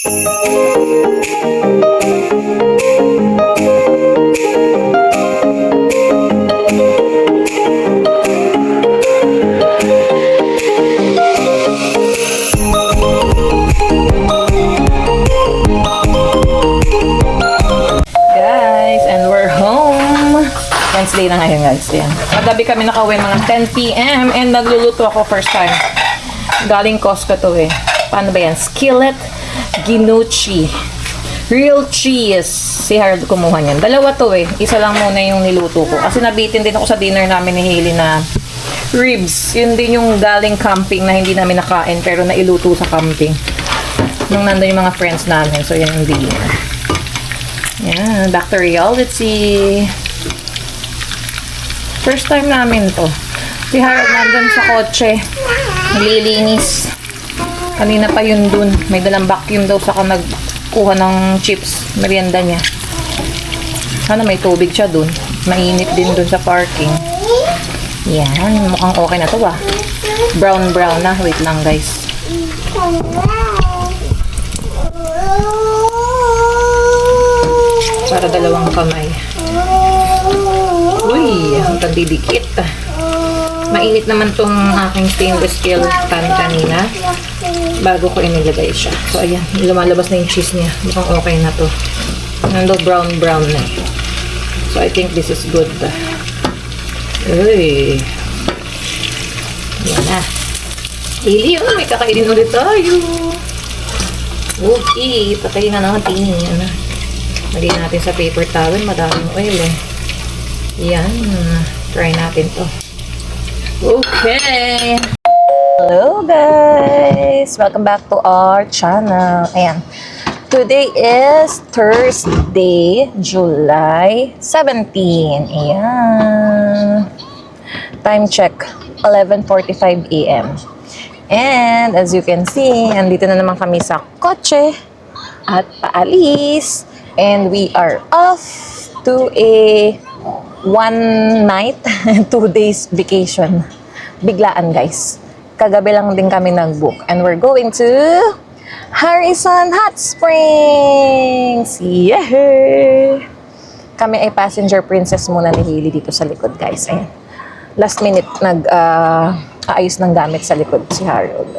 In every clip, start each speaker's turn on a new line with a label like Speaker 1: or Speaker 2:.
Speaker 1: Wednesday na ngayon guys. Yan. Magabi kami nakauwi mga 10 PM and nagluluto ako first time. Galing Costco to eh. Paano ba yan? Skillet Ginucci. Real cheese. Si Harold kumuha niyan. Dalawa to eh. Isa lang muna yung niluto ko. Kasi nabitin din ako sa dinner namin ni Hailey na ribs. Yun din yung galing camping na hindi namin nakain pero nailuto sa camping. Nung nandun yung mga friends namin. So yan yung dinner. Yan. Back to reality. First time namin to. Si Harold nandun sa kotse. Nililinis. Kanina pa yun dun. May dalang vacuum daw saka nagkuha ng chips. Merienda niya. Sana may tubig siya dun. Mainit din dun sa parking. Yan. Mukhang okay na to ah. Brown na. Wait lang guys. Para dalawang kamay. Uy, ang pagdidikit. Mainit naman tong aking stainless steel pan kanina bago ko inilagay siya. So, ayan. Lumalabas na yung cheese niya. Mukhang okay na to. Nando brown na. So, I think this is good. Uy. Ayan na. Ili, oh, may kakainin ulit tayo. Okay, patayin na natin. Ayan na. Lagyan natin sa paper towel. Madaming oil eh. Yan. Try natin to. Okay. Hello guys! Welcome back to our channel. Ayan. Today is Thursday, July 17. Ayan. Time check. 11:45 AM. And as you can see, andito na naman kami sa kotse at paalis. And we are off to a 1 night, 2 days vacation. Biglaan guys. Kagabi lang din kami nag-book. And we're going to Harrison Hot Springs! Yay! Kami ay passenger princess muna ni Hailey dito sa likod guys. Ayan. Last minute nag-aayos ng gamit sa likod si Harold.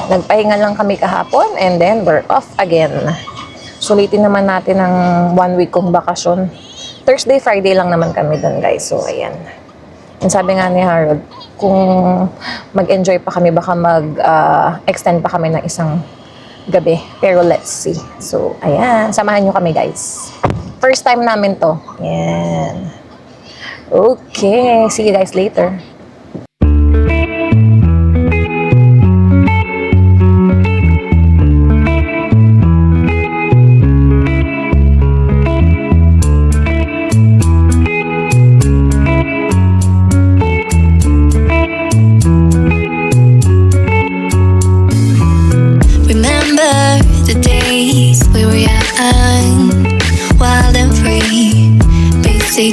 Speaker 1: Nagpahinga lang kami kahapon and then we're off again. Sulitin naman natin ang 1 week kong bakasyon. Thursday, Friday lang naman kami doon guys. So, ayan. And sabi nga ni Harold, kung mag-enjoy pa kami, baka mag-extend pa kami ng isang gabi. Pero let's see. So, ayan. Samahan nyo kami guys. First time namin to. Ayan. Okay. See you guys later.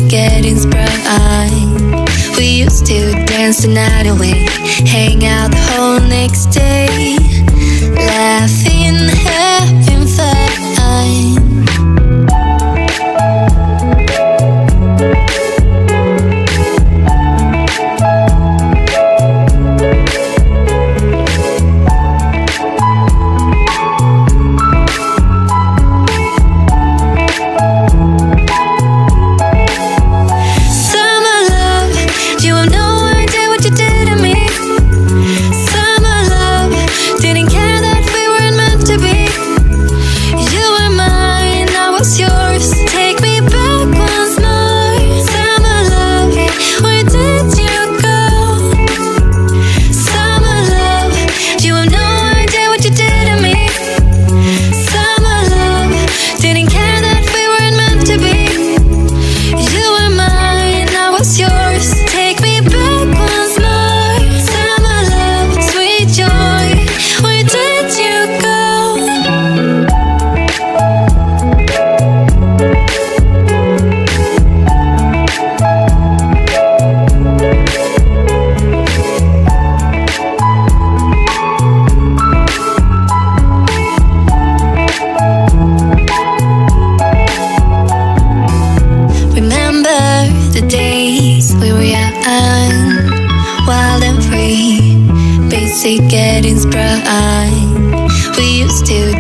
Speaker 2: Getting sprung. We used to dance the night away, hang out the whole next day, laughing, having fun. Didn't care that we were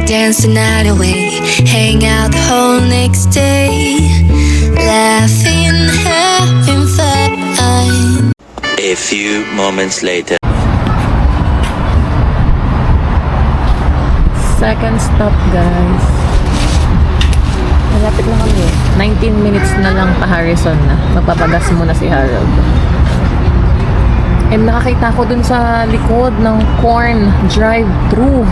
Speaker 2: dance the night away, hang out the whole next day, laughing, having fun.
Speaker 3: A few moments later.
Speaker 1: Second stop, guys. Malapit na kami. 19 minutes na lang pa Harrison na. Magpapagas muna si Harold. And nakakita ko dun sa likod ng corn drive-thru.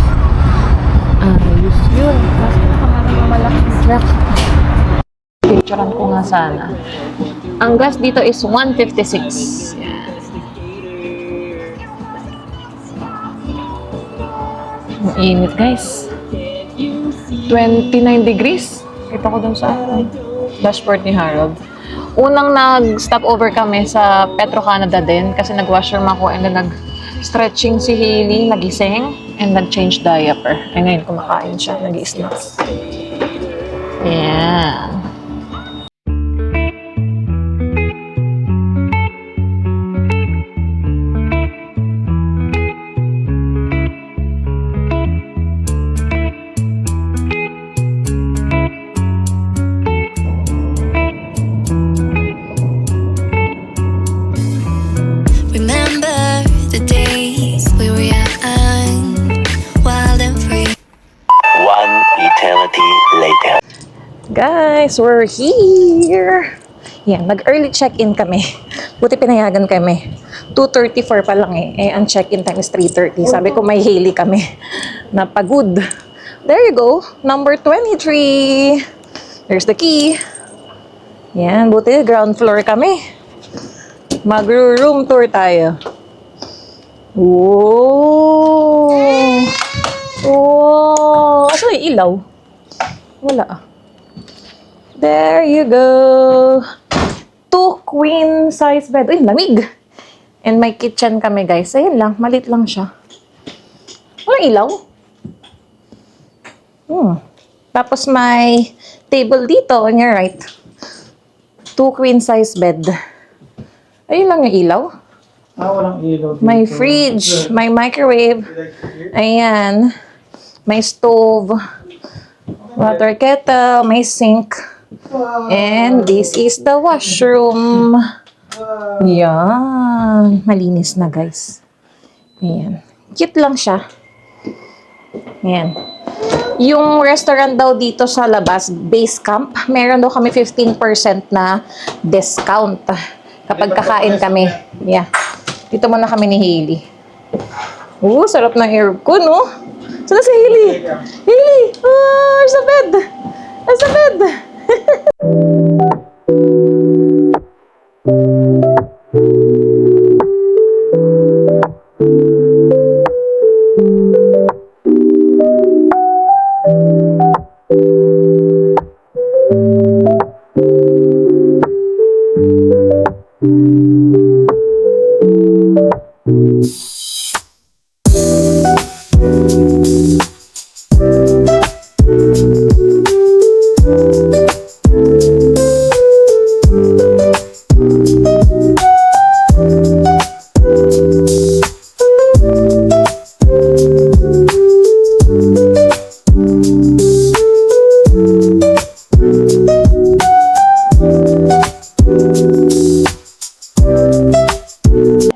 Speaker 1: Ayos yun. Kasi nakaharang na malaking truck. Picturean ko nga sana. Ang gas dito is 156. Yan. Ang init, guys. 29 degrees. Kita ko dun sa dashboard ni Harold. Unang nag-stop over kami sa Petro Canada din kasi nag-washroom ako and then nag-stretching si Hailey, nagising, and nag-change diaper. Eh ngayon kumakain siya, nag-snacks. Ayan.
Speaker 2: Remember the days we were young, wild and free.
Speaker 3: One eternity later.
Speaker 1: Guys, we're here! Yan, nag-early check-in kami. Buti pinayagan kami. 2:34 pa lang eh. Ang check-in time is 3:30. Sabi ko may Hailey kami. Napagod. There you go. Number 23. There's the key. Yan, buti ground floor kami. Mag-room tour tayo. Whoa! Wow! Asan yung ilaw? Wala ah. There you go. 2 queen size bed. Uy, lamig. And may kitchen kami, guys. Ayun lang, malit lang siya. Walang ilaw. Tapos may table dito on your right. 2 queen size bed. Ayun lang yung ilaw.
Speaker 4: Walang ilaw dito.
Speaker 1: May fridge, may microwave. Ayan. May stove. Water kettle, may sink. And this is the washroom. Yan. Malinis na, guys. Ayan. Cute lang siya. Ayan. Yung restaurant daw dito sa labas, Base Camp, meron daw kami 15% na discount kapag kakain kami. Yeah. Dito muna kami ni Hailey. Sarap ng aircon, no? Saan na si Hailey? Hailey! There's a bed! There's a bed!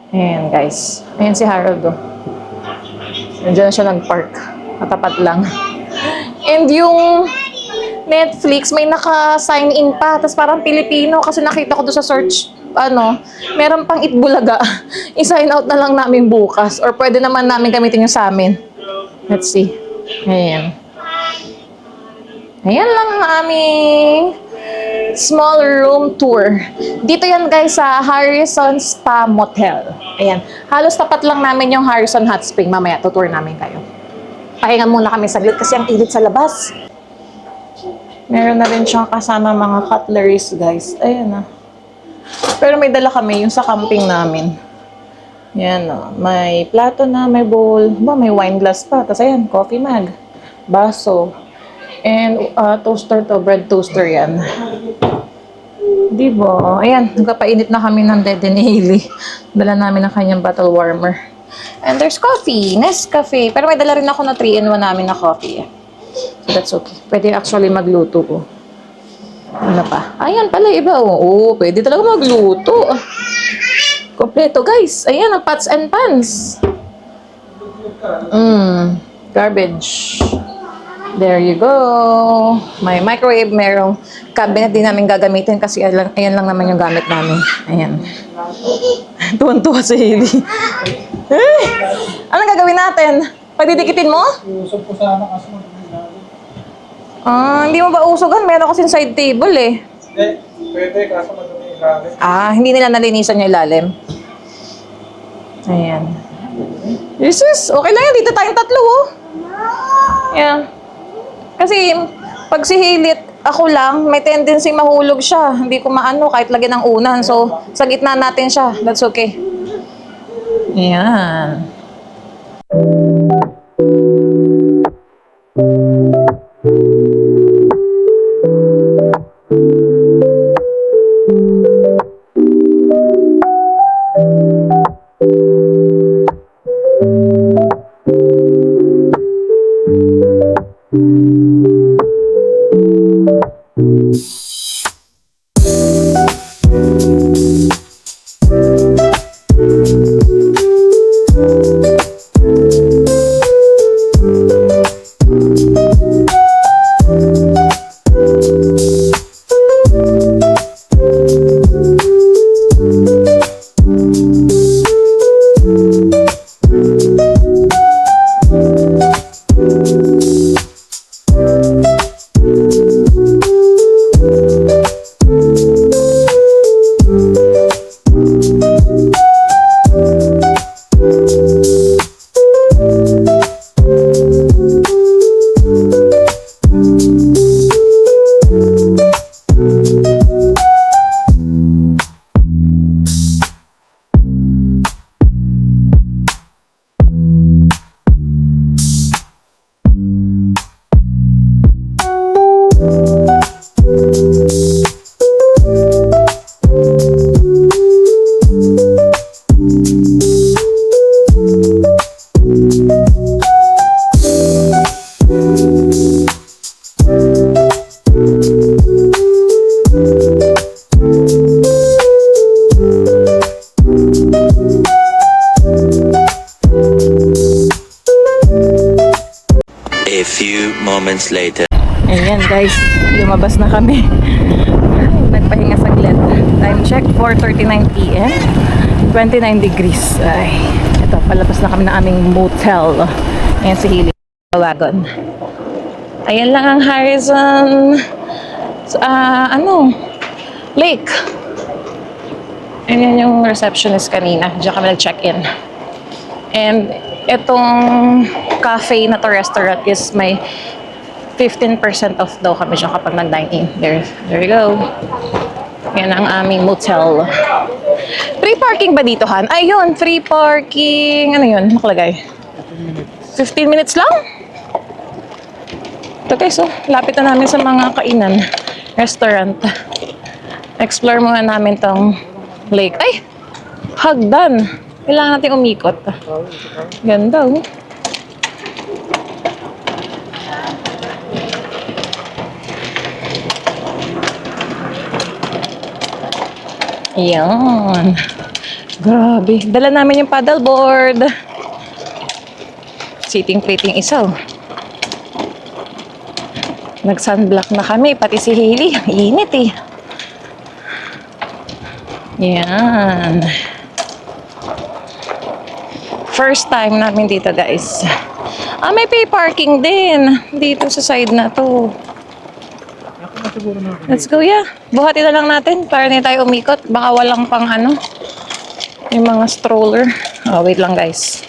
Speaker 1: Ayan, guys. Ayan si Harold, oh. Nandiyan na siya nag-park. Katapat lang. And yung Netflix, may naka-sign in pa. Tapos parang Pilipino kasi nakita ko doon sa search, meron pang Itbulaga. I-sign out na lang namin bukas. Or pwede naman namin gamitin yung sa amin. Let's see. Ayan. Ayan lang ang aming small room tour. Dito yan, guys, sa Harrison Spa Motel. Ayan. Halos tapat lang namin yung Harrison Hot Spring. Mamaya, tutour namin kayo. Pahinga muna kami saglit kasi ang init sa labas. Meron na rin siyang kasama mga cutleries, guys. Ayan na. Pero may dala kami yung sa camping namin. Ayan na. May plato na, may bowl. May wine glass pa. Tapos ayan, coffee mug. Baso. And toaster to, bread toaster yan. Diba? Ayan, nagpapainit na kami ng dede ni Hailey. Dala namin ang kanyang bottle warmer. And there's coffee, Nescafe. Pero may dala rin ako na 3-in-1 namin na coffee. That's okay. Pwede actually magluto ko. Ano pa? Ayan pala iba. Oo, pwede talaga magluto. Kompleto guys. Ayan ang pots and pans. Garbage. There you go. May microwave, merong cabinet din namin gagamitin kasi ayan lang naman yung gamit namin. Ayan. Tuwan-tuwa si Hailey. Eh, anong gagawin natin? Pagdidikitin mo?
Speaker 4: Iusap ko sana kasi
Speaker 1: Hindi mo ba usugan? Meron kasing side table eh.
Speaker 4: Hindi, pwede kaso madumi ilalim.
Speaker 1: Hindi nila nalinisan yung ilalim. Ayan. Jesus, okay lang yan. Dito tayong tatlo, oh. Yeah. Kasi, pag si Hailey, ako lang, may tendency mahulog siya. Hindi ko maano kahit lagyan ng unan. So, sa gitna natin siya. That's okay. Ayan.
Speaker 3: A few moments later.
Speaker 1: Ayan guys, lumabas na kami. Nagpahinga saglit. Time check, 4:39 p.m. 29 degrees. Ay, ito, palabas na kami ng aming motel. Ayan si Hailey. Wagon. Ayan lang ang Harrison. Lake. Ayan yung receptionist kanina. Diyan kami nag-check-in. And itong cafe na to restaurant is may 15% off daw kami siya kapag nag-dine in. There you go. Yan ang aming motel. Free parking ba dito, Han? Ayun, free parking. Ano yun? Nakalagay? 15 minutes lang? Ito guys, so lapit na namin sa mga kainan. Restaurant. Explore muna namin tong lake. Ay! Hagdan! Kailangan natin umikot. Ganda, oh. Ayan. Grabe. Dala namin yung paddleboard. Sitting plating isa, oh. Nag-sunblock na kami. Pati si Hailey. Init, eh. Ayan. First time namin dito, guys. May pay parking din. Dito sa side na to. Let's go, yeah. Buhatin na lang natin para hindi tayo umikot. Baka walang pang yung mga stroller. Oh, wait lang, guys.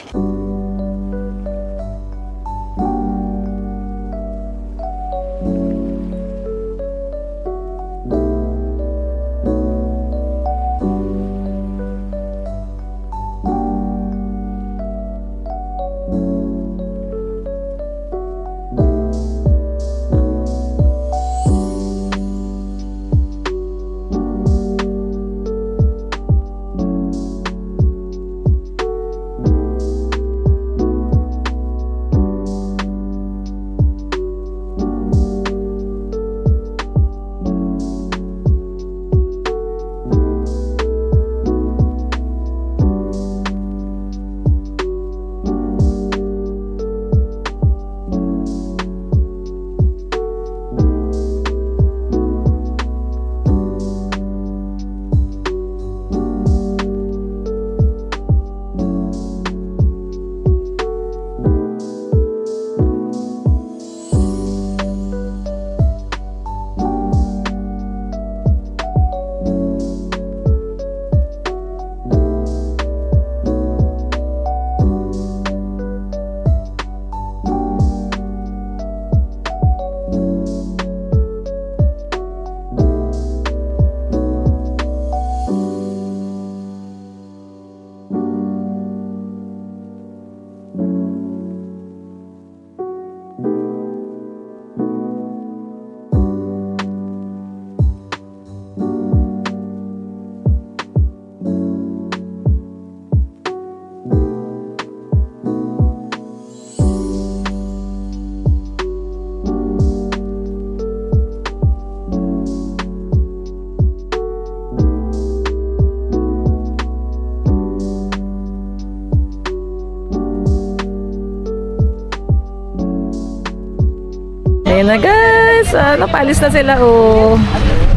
Speaker 1: Ayan na guys. Napalis na sila oh.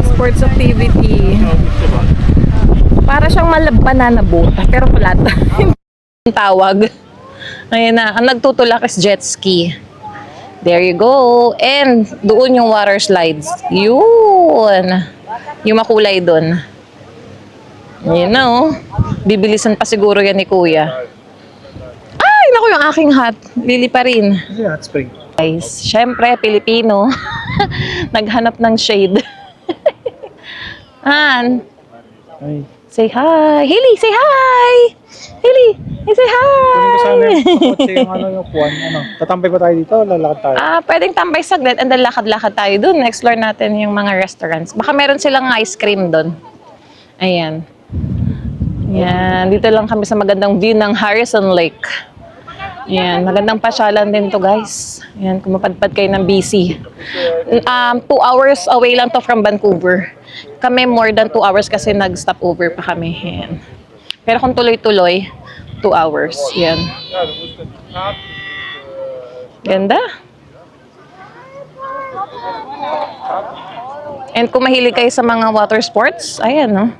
Speaker 1: Sports activity. Para siyang banana boat. Pero flat. Yung tawag. Ayan na. Ang nagtutulak is jet ski. There you go. And doon yung water slides. Yun. Yung makulay doon. Yun na oh. Bibilisan pa siguro yan ni Kuya. Ay, naku yung aking hat. Lili pa rin.
Speaker 4: Kasi hot spring.
Speaker 1: Guys, syempre, Pilipino. Naghanap ng shade. Han,
Speaker 4: Ay.
Speaker 1: say hi. Hilly, say hi. Hilly, say
Speaker 4: Kunin ko sana
Speaker 1: hi.
Speaker 4: yung kotse yung yung kuwan. Tatambay ba tayo dito o lalakad tayo?
Speaker 1: Pwedeng tambay saglit and then lakad-lakad tayo dun. Explore natin yung mga restaurants. Baka meron silang ice cream dun. Ayan. Yan. Dito lang kami sa magandang view ng Harrison Lake. Yan. Magandang pasyalan din to guys. Yan. Kung mapadpad kayo ng BC. 2 hours away lang to from Vancouver. Kami more than 2 hours kasi nag-stop over pa kami. Yan. Pero kung tuloy-tuloy, 2 hours. Yan. Ganda. And kung mahilig kayo sa mga water sports, ayan no.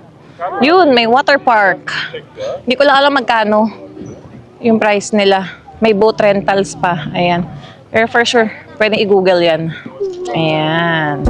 Speaker 1: Yun, may water park. Hindi ko lang alam magkano yung price nila. May boat rentals pa. Ayan. Pero for sure, pwede i-google yan. Ayan.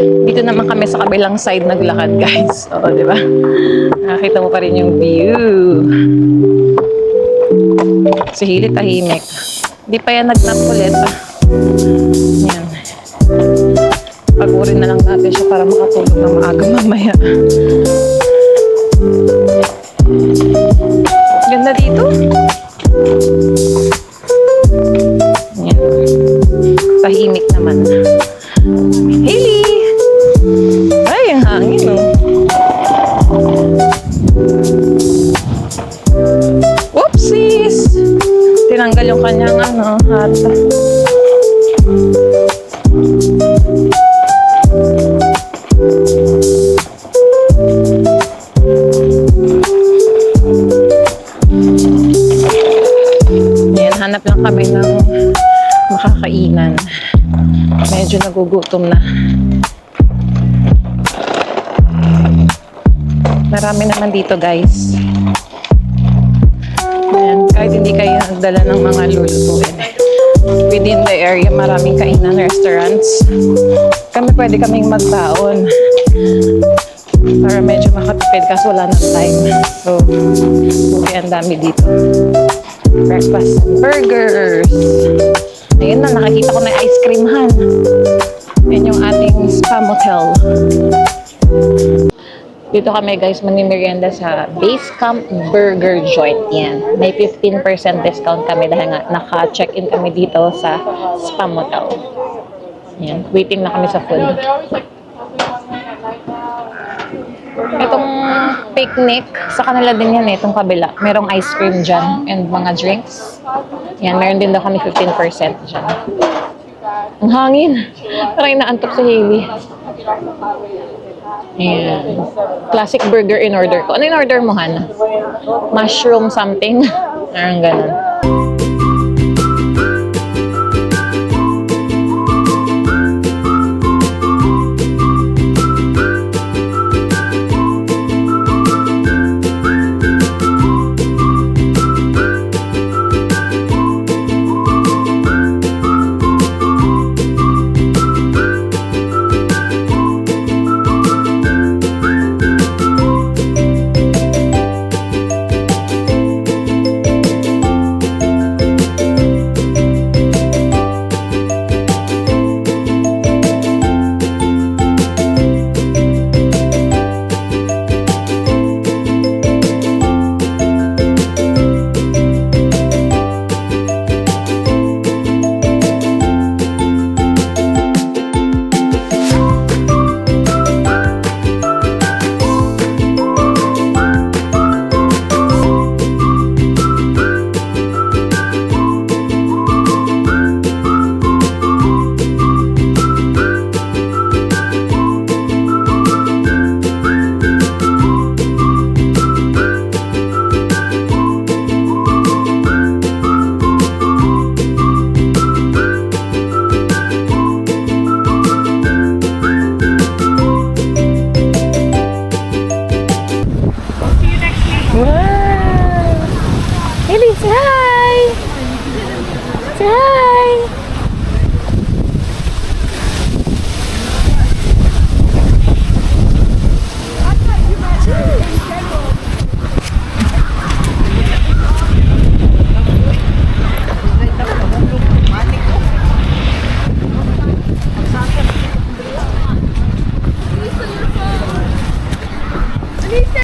Speaker 1: Dito naman kami sa kabilang side naglakad, guys. Oo, di ba? Nakakita mo pa rin yung view. Si Hili tahimik. Di pa yan nag-nap ulit. Yan. Pagurin na lang natin siya para makatulog na maaga mamaya. Ganda dito. Yan. Tahimik naman. Haley! Ay, ang hangin, oh. Whoopsies! Tinanggal yung kanyang, hat. Yan, hanap lang kami ng makakainan. Medyo nagugutom na. Marami naman dito, guys. Ayan, kahit hindi kayo nagdala ng mga lulutuin. Within the area, maraming kainan restaurants. Pwede kaming magbaon. Para medyo makatipid kasi wala nang time. So, okay, ang dami dito. Breakfast burgers. Ayun na, nakakita ko na ice cream, Han. Yan yung ating spa motel. Dito kami, guys, manimerienda sa Base Camp Burger Joint. Yan. May 15% discount kami dahil nga naka-check-in kami dito sa spa motel. Yan. Waiting na kami sa food. Itong picnic, sa kanila din yan eh, itong kabila. Merong ice cream dyan and mga drinks. Yan, meron din daw kami 15% dyan. Ang hangin. Parang inaantok si Hailey. Ayan. Classic burger in order ko. Ano in order mo, Han? Mushroom something? Parang ganun.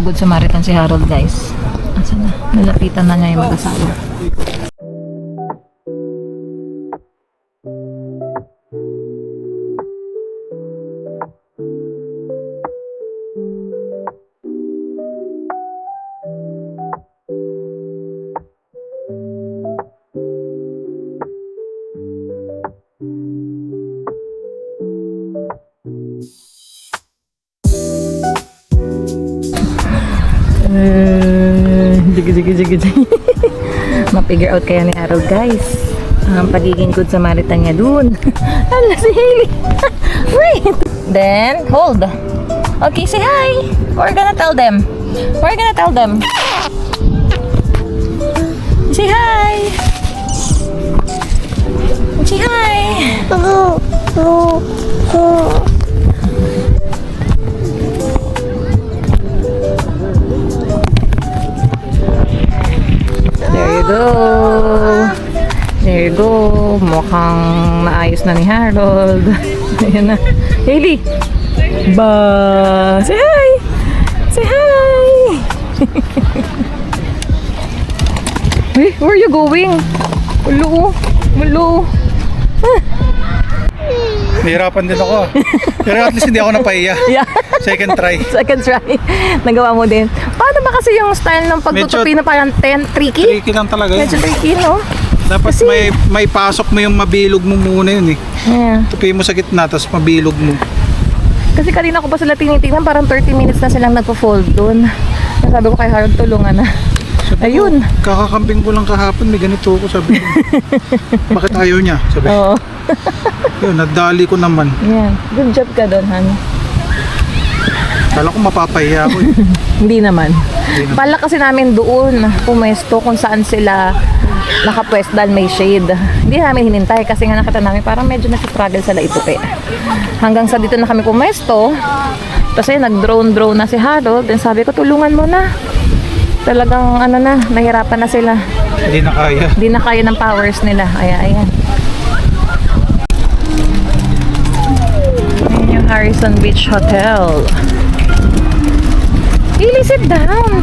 Speaker 1: Good Samaritan si Harold, guys. Asan na? Nalapitan na niya yung mag-asawa. Sige. Ma-figure out kaya ni Harold, guys. Ang pagiging good Samaritan niya dun. Ala, si Hailey. Wait. Then, hold. Okay, say hi. We're gonna tell them. Say hi. Say hi. There you go. Mukhang naayos na ni Harold. Ayan na. Hailey! Ba! Say hi! Say hi! Hey, where are you going? Ulo.
Speaker 4: Nahirapan din ako. Pero at least hindi ako napahiya.
Speaker 1: Yeah.
Speaker 4: Second try.
Speaker 1: Second try. Nagawa mo din. Paano ba kasi yung style ng pagtutupi na parang tricky?
Speaker 4: Tricky lang talaga yun.
Speaker 1: Medyo tricky, no?
Speaker 4: Dapat may pasok mo yung mabilog mo muna yun eh.
Speaker 1: Yeah.
Speaker 4: Tupi mo sa gitna, tapos mabilog mo.
Speaker 1: Kasi kanina ko pa sila tinitingnan, parang 30 minutes na silang nagpo-fold dun. Sabi ko kay Harold, tulungan na. Ayun.
Speaker 4: Kakakamping ko lang kahapon, may ganito ako, sabi ko. Bakit ayaw niya? Sabi.
Speaker 1: Oo.
Speaker 4: Yun, nadali ko naman.
Speaker 1: Yan. Good job ka doon, Han.
Speaker 4: Kala ko mapapahiya ako eh.
Speaker 1: Hindi naman. Pala kasi namin doon pumesto kung saan sila nakapwestan may shade. Hindi namin hinintay kasi nga nakita namin parang medyo nag-struggle sila itupi. Hanggang sa dito na kami pumesto. Kasi nag-drone na si Harold. Then sabi ko, tulungan mo na. Talagang nahirapan na sila.
Speaker 4: Hindi na kaya.
Speaker 1: Hindi na kaya ng powers nila. Ayan. Ayan yung Harrison Beach Hotel. Hailey, sit down.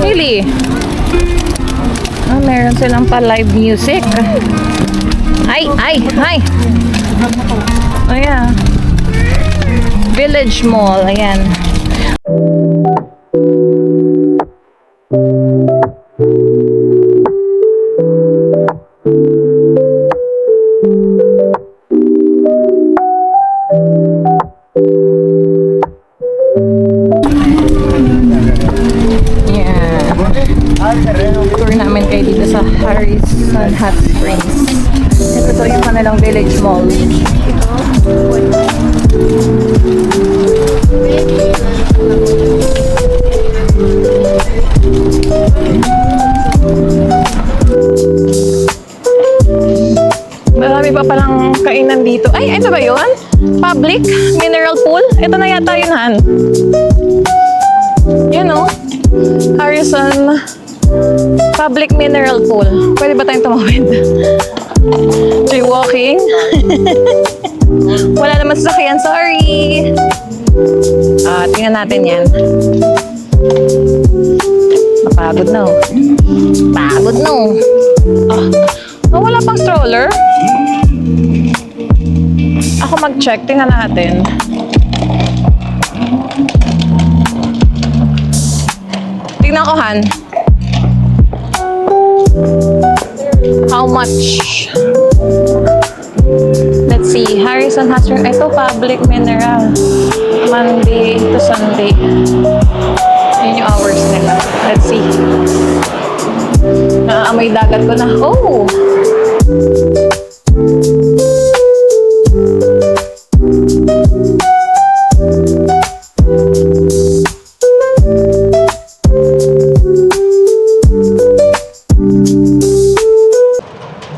Speaker 1: Hailey. Meron silang pa live music. Ay. Oh yeah. Village Mall. Ayan. Tour namin kayo dito sa Harrison Hot Springs. Ito yung kanilang Village Mall. Marami pa palang kainan dito. Ay, ito ba yun? Public mineral pool? Ito na yata yun, Han. You know, Harrison Public Mineral Pool. Pwede ba tayong tumawid? Jaywalking. Wala naman sasakyan, sorry. Tingnan natin yan. Napagod na. Pagod na. Wala pang stroller. Ako mag-check. Tingnan natin. Tingnan ko, Han. How much? Let's see. Harrison Hastring. Ito, public mineral. Monday to Sunday. Yun yung hours nila. Let's see. Naaamoy dagat ko na. Oh!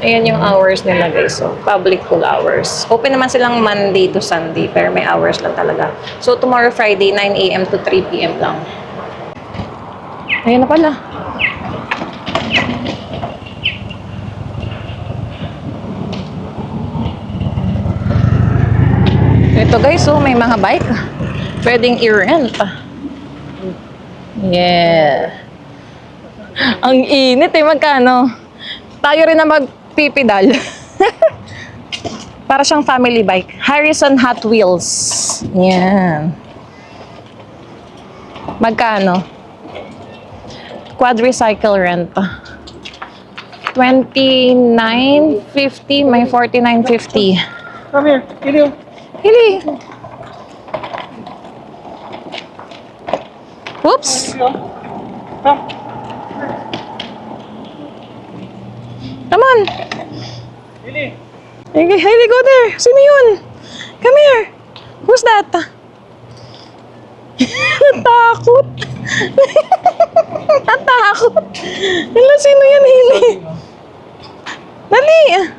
Speaker 1: Ayan yung hours nila, guys. So, public pool hours. Open naman silang Monday to Sunday, pero may hours lang talaga. So, tomorrow Friday, 9 a.m. to 3 p.m. lang. Ayan na pala. Ito guys, oh, may mga bike. Pwedeng i-rent. Yeah. Ang init eh, magkano? Tayo rin na magpipidal. Para siyang family bike. Harrison Hot Wheels. Yan. Magkano? Quadricycle rent. 29.50, may 49.50.
Speaker 4: Come here. Ilyo.
Speaker 1: Hili. Oops.
Speaker 4: Come.
Speaker 1: Come on.
Speaker 4: Ili.
Speaker 1: Hili, go there. Sino yun? Come here. Who's that? Natakot. Natakot. Hala, sino yan, Hili? Dali.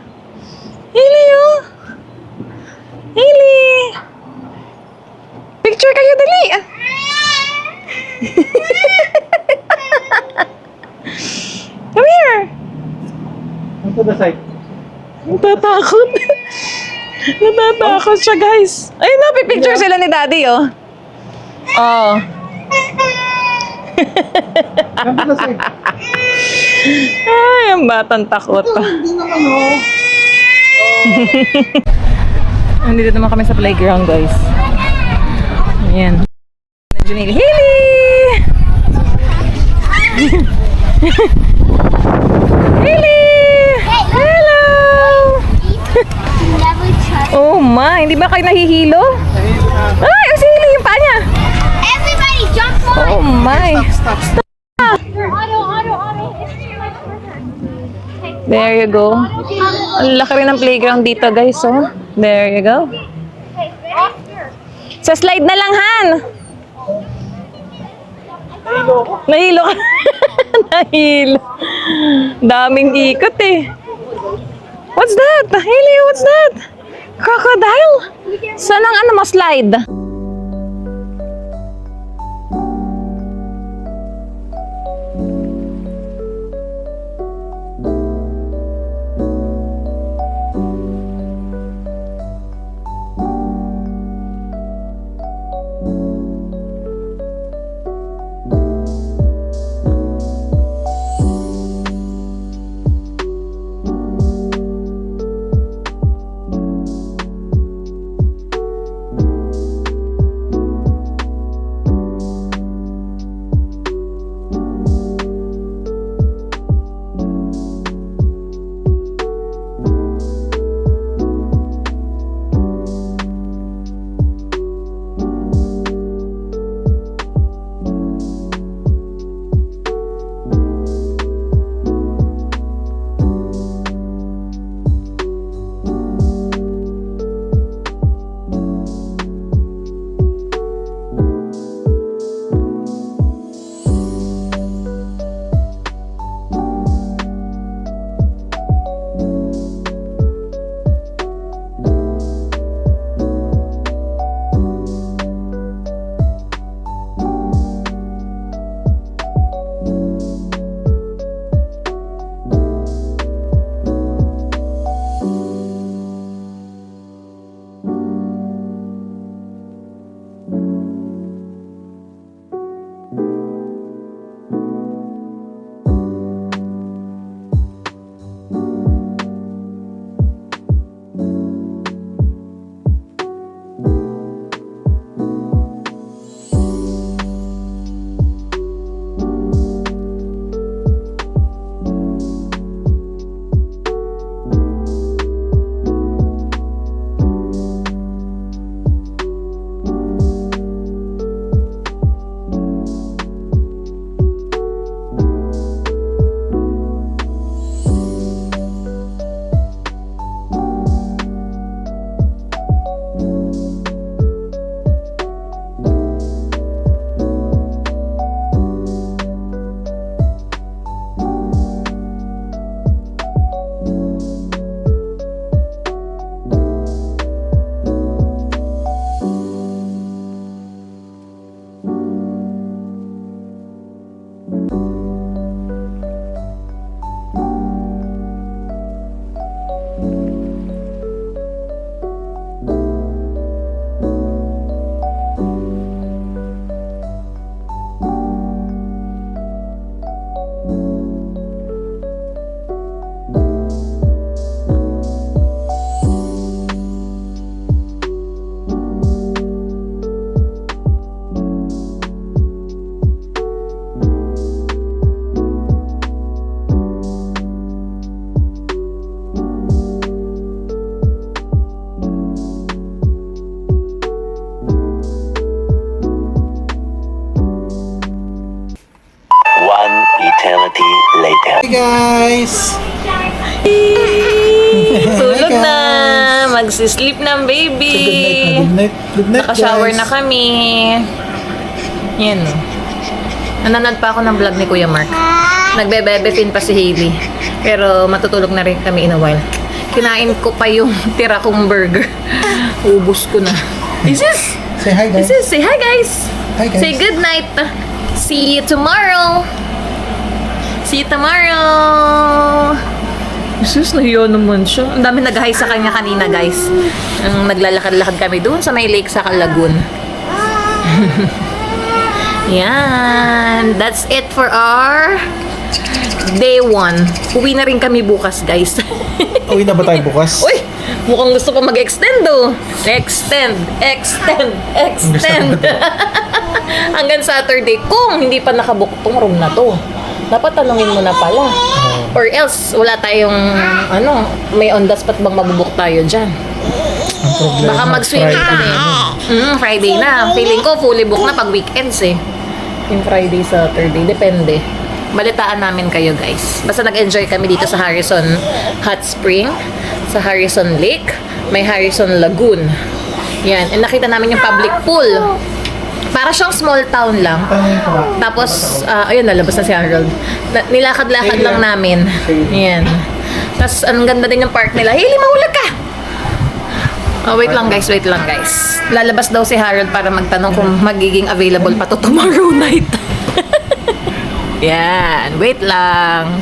Speaker 1: Hili, oh. Hili. Picture kayo, dali. Come here.
Speaker 4: To the side.
Speaker 1: Natatakot. Natatakot siya, guys. Ay, napipicture sila ni Daddy, oh. Oh.
Speaker 4: Come to the side.
Speaker 1: Ay, ang batang takot.
Speaker 4: Hindi naman, oh.
Speaker 1: Nandito naman kami sa playground, guys. Ayan. Hili! Hili! Hello!
Speaker 2: Never trust.
Speaker 1: Oh my, hindi ba kayo nahihilo? Ay, ang sili yung paa niya.
Speaker 2: Everybody jump on!
Speaker 1: Oh my.
Speaker 4: Stop.
Speaker 2: Auto.
Speaker 1: There you go. Ang laki rin ng playground dito, guys, oh. There you go. Sa slide na lang, Han. Nahilo ka. Nahilo. Daming ikot eh. What's that? Haley, what's that? Crocodile? Saan ang ano mo slide?
Speaker 3: later.
Speaker 4: Hey guys!
Speaker 1: Tulog na! Magsisleep na ang baby!
Speaker 4: Good night. Good night,
Speaker 1: Naka-shower
Speaker 4: guys.
Speaker 1: na kami. Yan. Nanonood pa ako ng vlog ni Kuya Mark. Nagbe-bebe fin pa si Hailey. Pero matutulog na rin kami in a while. Kinain ko pa yung tira kong burger. Ubus ko na.
Speaker 4: Say hi, guys.
Speaker 1: Say hi guys.
Speaker 4: Hi, guys.
Speaker 1: Say good night. See you tomorrow. See you tomorrow. Jesus, nahiyo naman siya. Ang dami nag-hi sa kanya kanina, guys. Naglalakad-lakad kami doon sa may lake sa Calagun. Yan. That's it for our day 1. Uwi na rin kami bukas, guys.
Speaker 4: Uwi na ba tayo bukas?
Speaker 1: Uy! Mukhang gusto pa mag-extend, oh. Extend. Hanggang Saturday. Kung hindi pa nakabook tong room na to, dapat tanungin mo na pala. Or else, wala tayong, may on the spot bang mabubuk tayo dyan.
Speaker 4: Ang problema,
Speaker 1: Baka mag-swimming
Speaker 4: Friday.
Speaker 1: kami. Friday na. Feeling ko fully book na pag weekends eh. Yung Friday, Saturday. Depende. Balitaan namin kayo, guys. Basta nag-enjoy kami dito sa Harrison Hot Spring, sa Harrison Lake, may Harrison Lagoon. Yan. And nakita namin yung public pool. Para siyang small town lang. Tapos, ayun, nalabas na si Harold. Nilakad-lakad lang namin. Yan. Tapos, ang ganda din yung park nila. Hailey, mahulog ka! Wait lang guys. Lalabas daw si Harold para magtanong kung magiging available pa to tomorrow night. Yan. Wait lang.